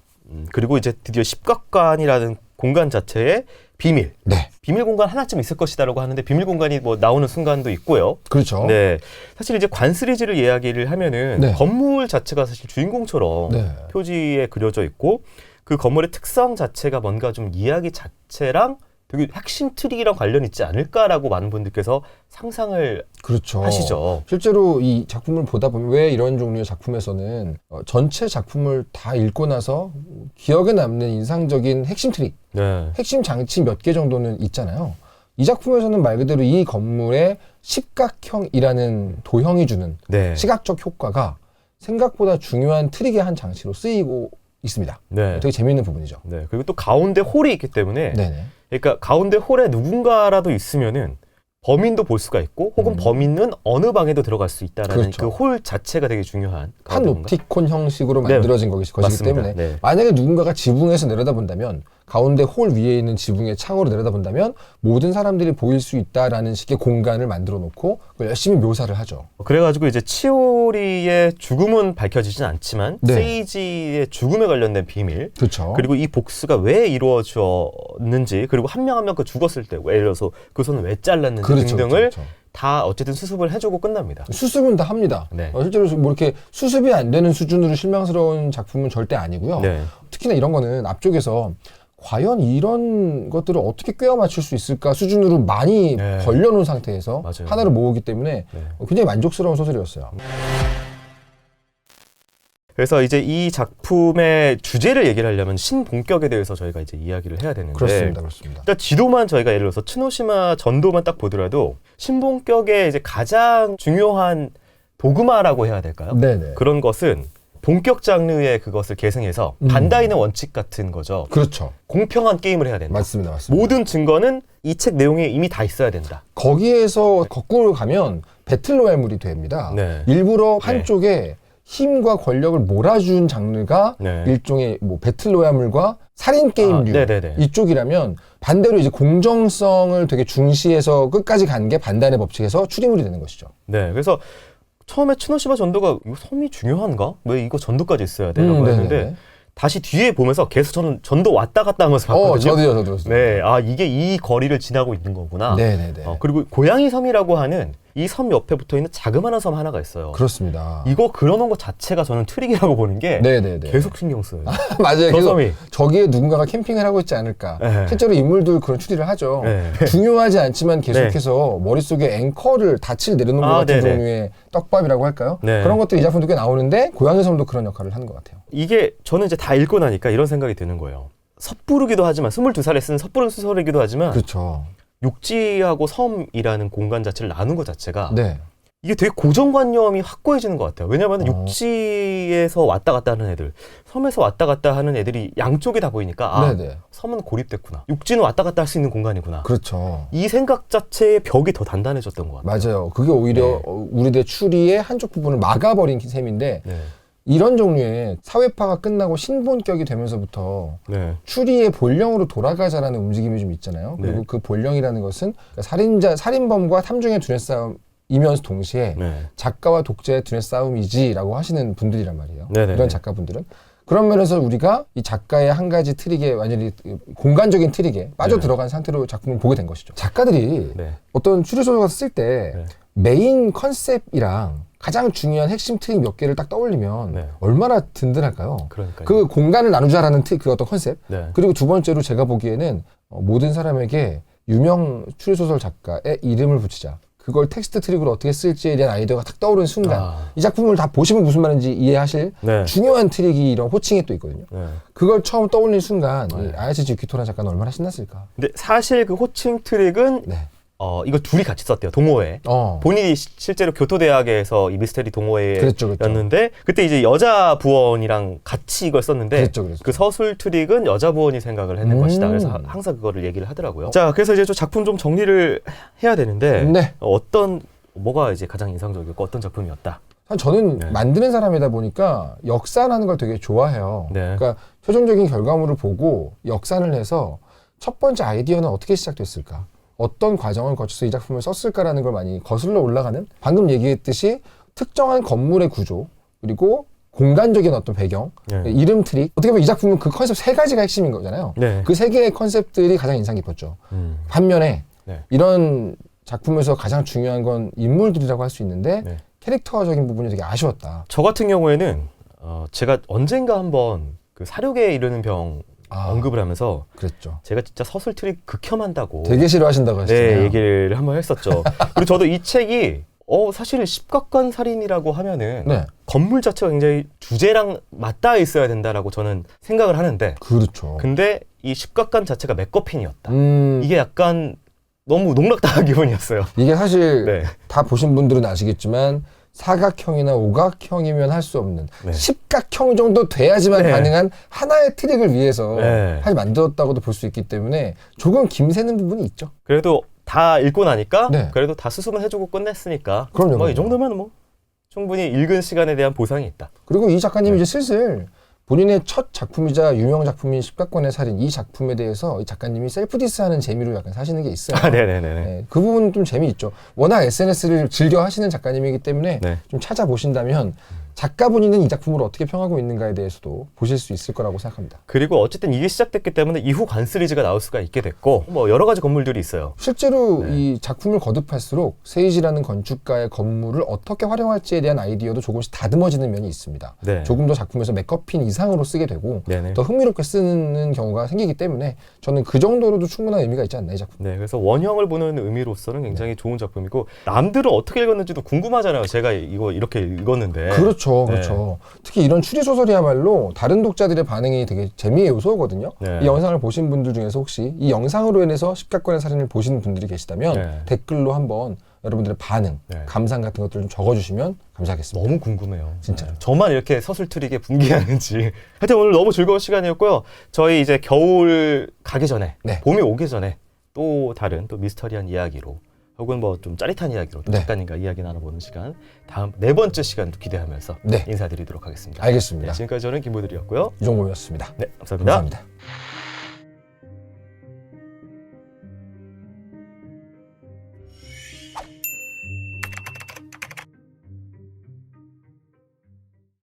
그리고 이제 드디어 십각관이라는 공간 자체에 비밀. 네, 비밀 공간 하나쯤 있을 것이다라고 하는데 비밀 공간이 뭐 나오는 순간도 있고요. 그렇죠. 네. 사실 이제 관 시리즈를 이야기를 하면은 네. 건물 자체가 사실 주인공처럼 네. 표지에 그려져 있고 그 건물의 특성 자체가 뭔가 좀 이야기 자체랑 되게 핵심 트릭이랑 관련 있지 않을까라고 많은 분들께서 상상을 그렇죠. 하시죠. 실제로 이 작품을 보다 보면 왜 이런 종류의 작품에서는 전체 작품을 다 읽고 나서 기억에 남는 인상적인 핵심 트릭, 네. 핵심 장치 몇 개 정도는 있잖아요. 이 작품에서는 말 그대로 이 건물의 십각형이라는 도형이 주는 네. 시각적 효과가 생각보다 중요한 트릭의 한 장치로 쓰이고 있습니다. 네. 되게 재미있는 부분이죠. 네. 그리고 또 가운데 홀이 있기 때문에 네네. 그러니까 가운데 홀에 누군가라도 있으면은 범인도 볼 수가 있고 혹은 범인은 어느 방에도 들어갈 수 있다라는 그렇죠. 그 홀 자체가 되게 중요한 한 가운데 공간. 옵티콘 형식으로 네. 만들어진 것이기 맞습니다. 때문에 네. 만약에 누군가가 지붕에서 내려다본다면 가운데 홀 위에 있는 지붕의 창으로 내려다본다면 모든 사람들이 보일 수 있다라는 식의 공간을 만들어 놓고 그걸 열심히 묘사를 하죠. 그래가지고 이제 치오리의 죽음은 밝혀지진 않지만 네. 세이지의 죽음에 관련된 비밀 그렇죠. 그리고 이 복수가 왜 이루어졌는지 그리고 한 명 한 명 그 죽었을 때 예를 들어서 그 손을 왜 잘랐는지 그렇죠, 등등을 그렇죠. 다 어쨌든 수습을 해주고 끝납니다. 수습은 다 합니다. 네. 실제로 뭐 이렇게 수습이 안 되는 수준으로 실망스러운 작품은 절대 아니고요. 네. 특히나 이런 거는 앞쪽에서 과연 이런 것들을 어떻게 꿰어 맞출 수 있을까 수준으로 많이 네. 벌려놓은 상태에서 맞아요. 하나로 모으기 때문에 네. 굉장히 만족스러운 소설이었어요. 그래서 이제 이 작품의 주제를 얘기를 하려면 신본격에 대해서 저희가 이제 이야기를 해야 되는데 그렇습니다. 그렇습니다. 일단 지도만 저희가 예를 들어서 츠노시마 전도만 딱 보더라도 신본격의 이제 가장 중요한 도그마라고 해야 될까요? 네네. 그런 것은 본격 장르의 그것을 계승해서 반다이의 원칙 같은 거죠. 그렇죠. 공평한 게임을 해야 된다. 맞습니다. 맞습니다. 모든 증거는 이 책 내용에 이미 다 있어야 된다. 거기에서 거꾸로 가면 배틀로얄물이 됩니다. 네. 일부러 한쪽에 힘과 권력을 몰아준 장르가 네. 일종의 뭐 배틀로얄물과 살인 게임류 네네네. 이쪽이라면 반대로 이제 공정성을 되게 중시해서 끝까지 간 게 반단의 법칙에서 추리물이 되는 것이죠. 네, 그래서 처음에 츠노시마 전도가 이거 섬이 중요한가? 왜 이거 전도까지 있어야 돼? 라고 했는데 네네네. 다시 뒤에 보면서 계속 저는 전도 왔다 갔다 하면서 봤거든요. 저도요. 네, 이게 이 거리를 지나고 있는 거구나. 네네네. 그리고 고양이 섬이라고 하는 이 섬 옆에 붙어 있는 자그마한 섬 하나가 있어요. 그렇습니다. 이거 그려놓은 것 자체가 저는 트릭이라고 보는 게 네네네. 계속 신경 써요. 맞아요. 저 계속 섬이. 저기에 누군가가 캠핑을 하고 있지 않을까. 네. 실제로 인물들 그런 추리를 하죠. 네. 중요하지 않지만 계속해서 머릿속에 앵커를 닻을 내려놓은 것 같은 네네. 종류의 떡밥이라고 할까요? 네. 그런 것들이 이 작품도 꽤 나오는데 고양이 섬도 그런 역할을 하는 것 같아요. 이게 저는 이제 다 읽고 나니까 이런 생각이 드는 거예요. 섣부르기도 하지만 22살에 쓴 섣부른 소설이기도 하지만 그렇죠. 육지하고 섬이라는 공간 자체를 나눈 것 자체가 네. 이게 되게 고정관념이 확고해지는 것 같아요. 왜냐하면 육지에서 왔다 갔다 하는 애들, 섬에서 왔다 갔다 하는 애들이 양쪽이 다 보이니까 네네. 섬은 고립됐구나. 육지는 왔다 갔다 할 수 있는 공간이구나. 그렇죠. 이 생각 자체의 벽이 더 단단해졌던 것 같아요. 맞아요. 그게 오히려 네. 우리들의 추리의 한쪽 부분을 막아버린 셈인데 네. 이런 종류의 사회파가 끝나고 신본격이 되면서부터 네. 추리의 본령으로 돌아가자라는 움직임이 좀 있잖아요. 그리고 네. 그 본령이라는 것은 살인범과 탐중의 두뇌 싸움이면서 동시에 네. 작가와 독자의 두뇌 싸움이지라고 하시는 분들이란 말이에요. 네네네. 이런 작가분들은. 그런 면에서 우리가 이 작가의 한 가지 트릭에 완전히 공간적인 트릭에 빠져 들어간 상태로 작품을 보게 된 것이죠. 작가들이 네. 어떤 추리소설 쓸 때 네. 메인 컨셉이랑 가장 중요한 핵심 트릭 몇 개를 딱 떠올리면 네. 얼마나 든든할까요? 그러니까요. 그 공간을 나누자라는 그 어떤 컨셉. 네. 그리고 두 번째로 제가 보기에는 모든 사람에게 유명 추리소설 작가의 이름을 붙이자. 그걸 텍스트 트릭으로 어떻게 쓸지에 대한 아이디어가 딱 떠오르는 순간 이 작품을 다 보시면 무슨 말인지 이해하실 네. 중요한 트릭이 이런 호칭이 또 있거든요. 네. 그걸 처음 떠올린 순간 네. 이 아야치 지키토라는 작가는 얼마나 신났을까. 근데 사실 그 호칭 트릭은 네. 이거 둘이 같이 썼대요. 동호회. 본인이 실제로 교토대학에서 이 미스테리 동호회였는데 그때 이제 여자 부원이랑 같이 이걸 썼는데 그랬죠. 그 서술 트릭은 여자 부원이 생각을 해낸 것이다. 그래서 항상 그거를 얘기를 하더라고요. 자, 그래서 이제 좀 작품 좀 정리를 해야 되는데 네. 뭐가 이제 가장 인상적이었고 어떤 작품이었다. 저는 네. 만드는 사람이다 보니까 역산하는 걸 되게 좋아해요. 네. 그러니까 최종적인 결과물을 보고 역산을 해서 첫 번째 아이디어는 어떻게 시작됐을까? 어떤 과정을 거쳐서 이 작품을 썼을까라는 걸 많이 거슬러 올라가는, 방금 얘기했듯이 특정한 건물의 구조 그리고 공간적인 어떤 배경, 네. 이름 트릭, 어떻게 보면 이 작품은 그 컨셉 세 가지가 핵심인 거잖아요. 네. 그 세 개의 컨셉들이 가장 인상 깊었죠. 반면에 네. 이런 작품에서 가장 중요한 건 인물들이라고 할 수 있는데 네. 캐릭터적인 부분이 되게 아쉬웠다. 저 같은 경우에는 제가 언젠가 한번 그 사료계에 이르는 병 언급을 하면서 그랬죠. 제가 진짜 서술 트릭 극혐한다고 되게 싫어하신다고 하시잖아요. 네, 얘기를 한번 했었죠. 그리고 저도 이 책이 사실 십각관 살인이라고 하면은 네. 건물 자체가 굉장히 주제랑 맞닿아 있어야 된다라고 저는 생각을 하는데 그렇죠. 근데 이 십각관 자체가 맥거핀이었다. 이게 이게 약간 너무 농락당한 기분이었어요. 사실 네. 다 보신 분들은 아시겠지만 사각형이나 오각형이면 할 수 없는 네. 십각형 정도 돼야지만 네. 가능한 하나의 트릭을 위해서 네. 만들었다고도 볼 수 있기 때문에 조금 김새는 부분이 있죠. 그래도 다 읽고 나니까 네. 그래도 다 수습은 해주고 끝냈으니까 그럼요. 이 정도면 뭐 충분히 읽은 시간에 대한 보상이 있다. 그리고 이 작가님이 네. 이제 슬슬 본인의 첫 작품이자 유명 작품인 십각관의 살인, 이 작품에 대해서 이 작가님이 셀프 디스하는 재미로 약간 사시는 게 있어요. 네네네. 네, 그 부분은 좀 재미있죠. 워낙 SNS를 즐겨 하시는 작가님이기 때문에 네. 좀 찾아보신다면 작가 본인은 이 작품을 어떻게 평하고 있는가에 대해서도 보실 수 있을 거라고 생각합니다. 그리고 어쨌든 이게 시작됐기 때문에 이후 관 시리즈가 나올 수가 있게 됐고 뭐 여러 가지 건물들이 있어요. 실제로 네. 이 작품을 거듭할수록 세이지라는 건축가의 건물을 어떻게 활용할지에 대한 아이디어도 조금씩 다듬어지는 면이 있습니다. 네. 조금 더 작품에서 맥커핀 이상으로 쓰게 되고 네네. 더 흥미롭게 쓰는 경우가 생기기 때문에 저는 그 정도로도 충분한 의미가 있지 않나 이 작품. 네, 그래서 원형을 보는 의미로서는 굉장히 좋은 작품이고 남들은 어떻게 읽었는지도 궁금하잖아요. 제가 이거 이렇게 읽었는데. 그렇죠. 네. 특히 이런 추리소설이야말로 다른 독자들의 반응이 되게 재미의 요소거든요. 네. 이 영상을 보신 분들 중에서 혹시 이 영상으로 인해서 십각관의 살인을 보시는 분들이 계시다면 네. 댓글로 한번 여러분들의 반응, 네. 감상 같은 것들을 좀 적어주시면 감사하겠습니다. 너무 궁금해요. 진짜요. 네. 저만 이렇게 서술 트릭에 분개하는지. 하여튼 오늘 너무 즐거운 시간이었고요. 저희 이제 겨울 가기 전에, 네. 봄이 오기 전에 또 다른 또 미스터리한 이야기로 혹은 뭐 좀 짜릿한 이야기로 또 네. 작가님과 이야기 나눠보는 시간 다음 4번째 시간도 기대하면서 네. 인사드리도록 하겠습니다. 알겠습니다. 네, 지금까지 저는 김보들이었고요. 이종범이었습니다. 네, 감사합니다. 감사합니다.